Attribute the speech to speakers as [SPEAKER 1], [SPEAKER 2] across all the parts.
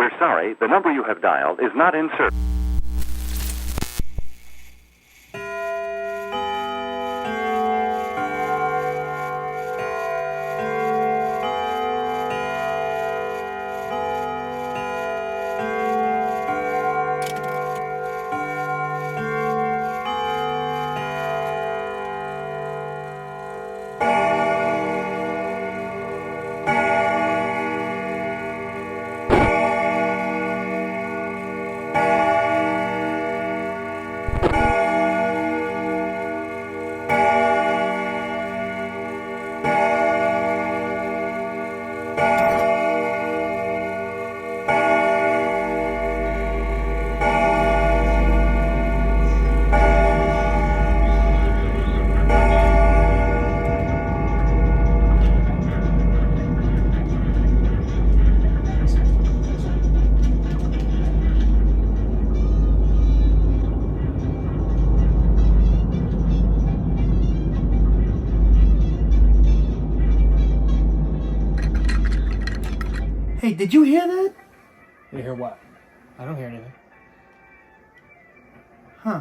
[SPEAKER 1] We're sorry, the number you have dialed is not in service.
[SPEAKER 2] Hey, did you hear that?
[SPEAKER 3] You hear what? I don't hear anything.
[SPEAKER 2] Huh.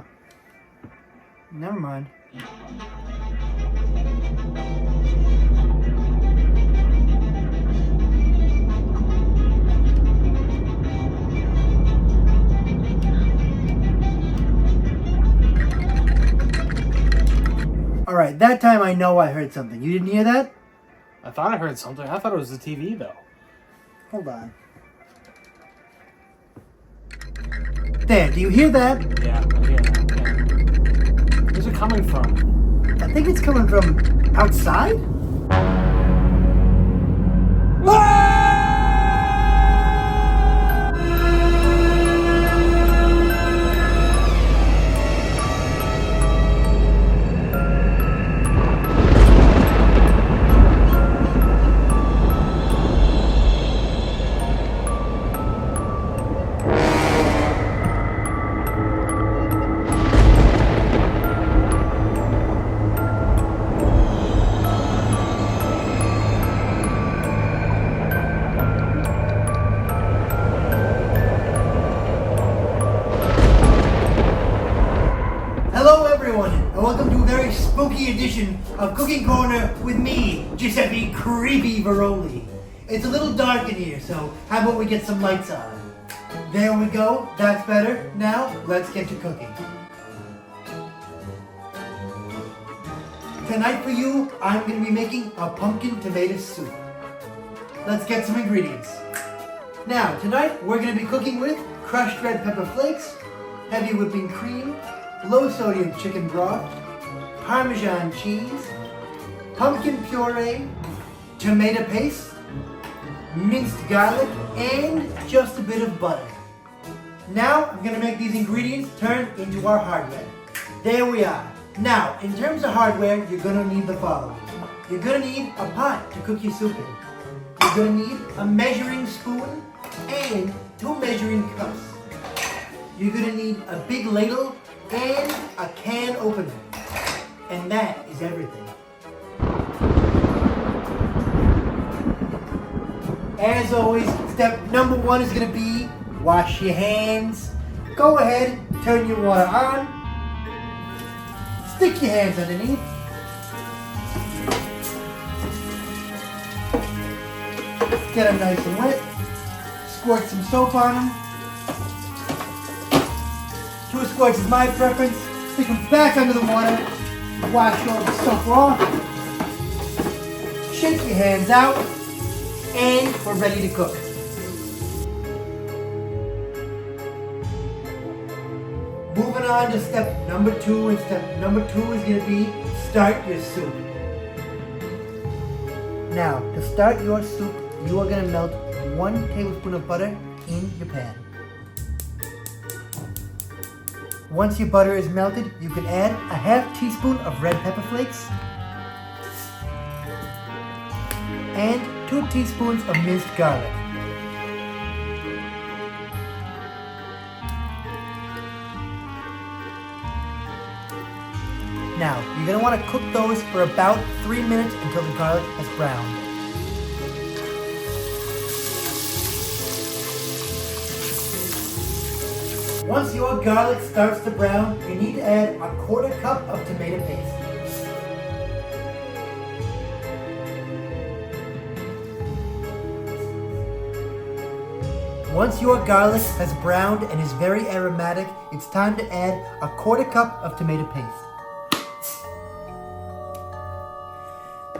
[SPEAKER 2] Never mind. Alright, that time I know I heard something. You didn't hear that?
[SPEAKER 3] I thought I heard something. I thought it was the TV, though.
[SPEAKER 2] Hold on. There, do you hear that?
[SPEAKER 3] Yeah, I hear that. Yeah. Where's it coming from?
[SPEAKER 2] I think it's coming from outside? Hello everyone, and welcome to a very spooky edition of Cooking Corner with me, Giuseppe CrimiVaroli. It's a little dark in here, so how about we get some lights on? There we go, that's better. Now, let's get to cooking. Tonight for you, I'm going to be making a pumpkin tomato soup. Let's get some ingredients. Now, tonight we're going to be cooking with crushed red pepper flakes, heavy whipping cream, low sodium chicken broth, Parmesan cheese, pumpkin puree, tomato paste, minced garlic, and just a bit of butter. Now I'm going to make these ingredients turn into our hardware. There we are. Now, in terms of hardware, you're going to need the following. You're going to need a pot to cook your soup in. You're going to need a measuring spoon and 2 measuring cups. You're going to need a big ladle and a can opener. And that is everything. As always, step number 1 is going to be wash your hands. Go ahead, turn your water on. Stick your hands underneath. Get them nice and wet. Squirt some soap on them. 2 squirts is my preference. Stick them back under the water. Wash all the soap off. Shake your hands out. And we're ready to cook. Moving on to step number 2, and step number 2 is going to be start your soup. Now, to start your soup, you are going to melt 1 tablespoon of butter in your pan. Once your butter is melted, you can add a half teaspoon of red pepper flakes and 2 teaspoons of minced garlic. Now, you're going to want to cook those for about 3 minutes until the garlic has browned. Once your garlic starts to brown, you need to add a 1/4 cup of tomato paste. Once your garlic has browned and is very aromatic, it's time to add a 1/4 cup of tomato paste.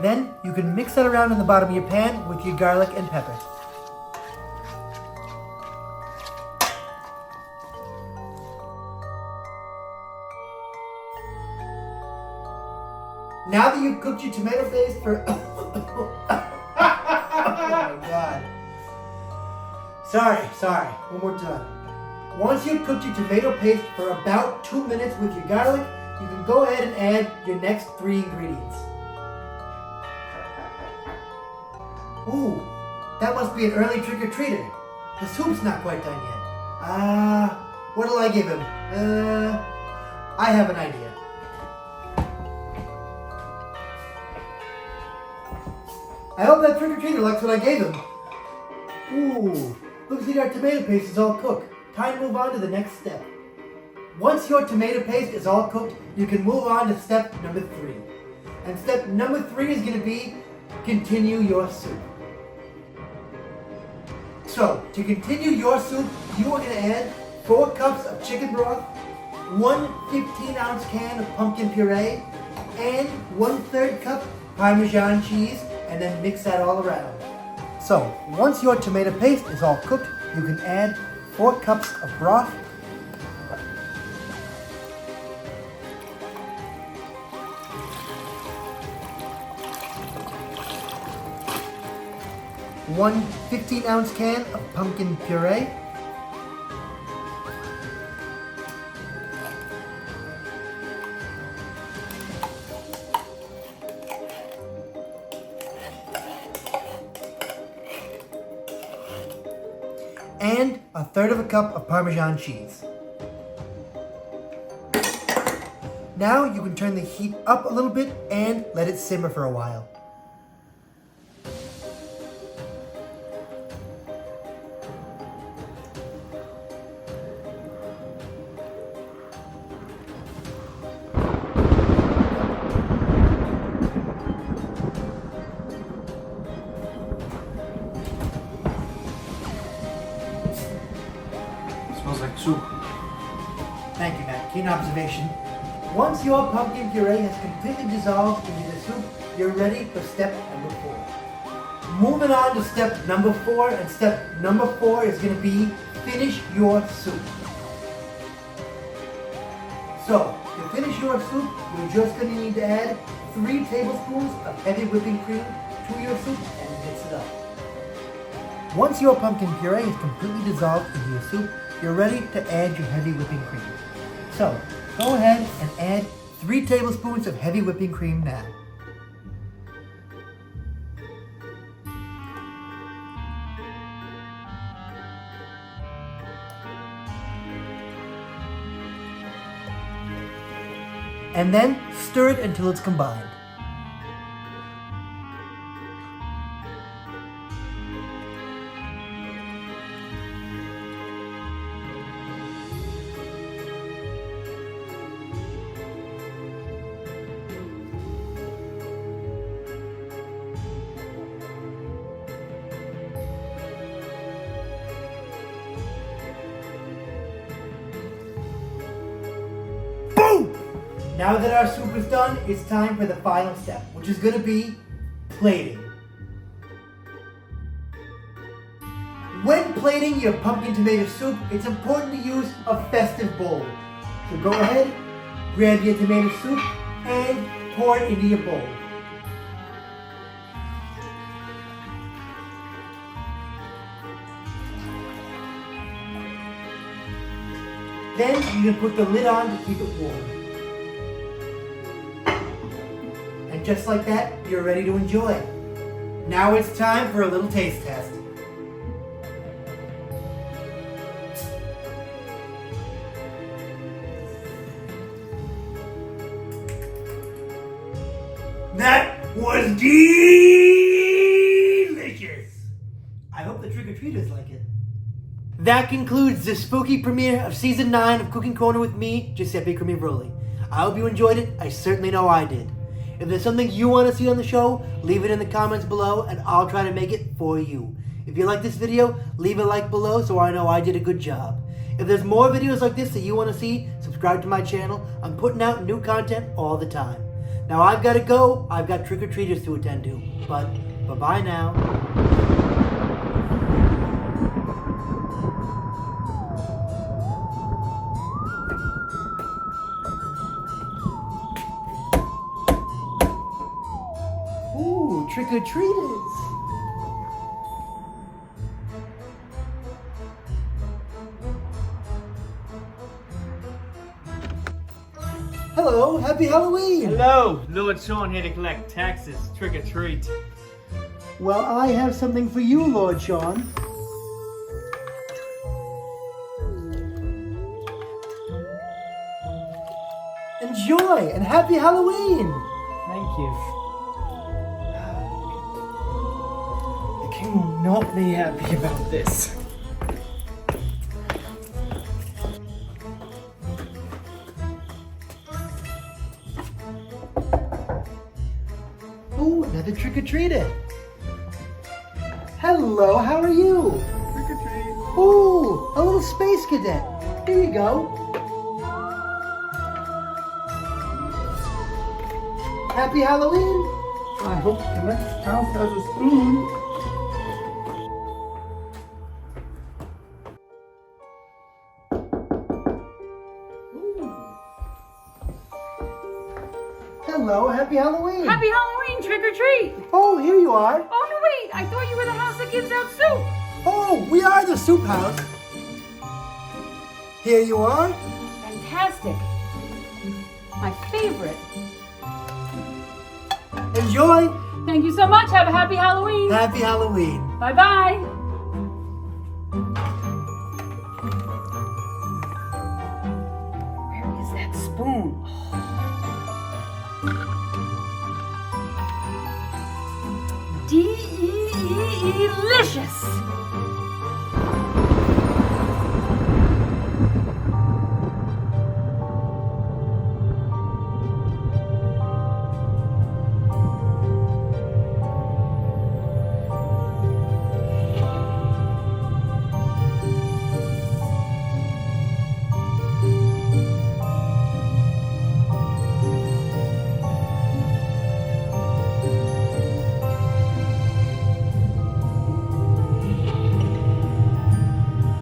[SPEAKER 2] Then you can mix that around in the bottom of your pan with your garlic and pepper. Now that you've cooked your tomato paste for oh my god. Sorry, one more time. Once you've cooked your tomato paste for about 2 minutes with your garlic, you can go ahead and add your next 3 ingredients. Ooh, that must be an early trick-or-treater. The soup's not quite done yet. What'll I give him? I have an idea. I hope that trick-or-treater likes what I gave him. Ooh, looks like our tomato paste is all cooked. Time to move on to the next step. Once your tomato paste is all cooked, you can move on to step number 3. And step number 3 is going to be continue your soup. So, to continue your soup, you are going to add 4 cups of chicken broth, 1 15-ounce can of pumpkin puree, and 1/3 cup Parmesan cheese, and then mix that all around. So, once your tomato paste is all cooked, you can add 4 cups of broth, one 15-ounce can of pumpkin puree, and 1/3 cup of Parmesan cheese. Now you can turn the heat up a little bit and let it simmer for a while.
[SPEAKER 3] Smells like soup.
[SPEAKER 2] Thank you, Matt. Keen observation. Once your pumpkin puree has completely dissolved into the soup, you're ready for step number 4. Moving on to step number 4, and step number 4 is going to be finish your soup. So, to finish your soup, you're just going to need to add 3 tablespoons of heavy whipping cream to your soup and mix it up. Once your pumpkin puree is completely dissolved into your soup, you're ready to add your heavy whipping cream. So, go ahead and add 3 tablespoons of heavy whipping cream now. And then stir it until it's combined. Now that our soup is done, it's time for the final step, which is going to be plating. When plating your pumpkin tomato soup, it's important to use a festive bowl. So go ahead, grab your tomato soup, and pour it into your bowl. Then you can put the lid on to keep it warm. And just like that, you're ready to enjoy. Now it's time for a little taste test. That was delicious! I hope the trick-or-treaters like it. That concludes the spooky premiere of Season 9 of Cooking Corner with me, Giuseppe CrimiVaroli. I hope you enjoyed it. I certainly know I did. If there's something you want to see on the show, leave it in the comments below and I'll try to make it for you. If you like this video, leave a like below so I know I did a good job. If there's more videos like this that you want to see, subscribe to my channel. I'm putting out new content all the time. Now I've got to go. I've got trick-or-treaters to attend to. But bye-bye now. Ooh, trick-or-treaters. Hello, happy Halloween!
[SPEAKER 3] Hello, Lord Sean here to collect taxes. Trick or treat.
[SPEAKER 2] Well, I have something for you, Lord Sean. Enjoy and happy Halloween!
[SPEAKER 3] Thank you. The king will not be happy about this.
[SPEAKER 2] Ooh, another trick-or-treater. Hello, how are you?
[SPEAKER 3] Trick-or-treat.
[SPEAKER 2] Ooh, a little space cadet. Here you go. Happy Halloween!
[SPEAKER 3] I hope the next house has a spoon.
[SPEAKER 2] Hello, happy Halloween!
[SPEAKER 4] Happy Halloween, trick or treat!
[SPEAKER 2] Oh, here you are.
[SPEAKER 4] Oh no, wait! I thought you were the house that gives out soup.
[SPEAKER 2] Oh, we are the soup house. Here you are.
[SPEAKER 4] Fantastic! My favorite.
[SPEAKER 2] Enjoy.
[SPEAKER 4] Thank you so much. Have a happy Halloween.
[SPEAKER 2] Happy Halloween.
[SPEAKER 4] Bye bye.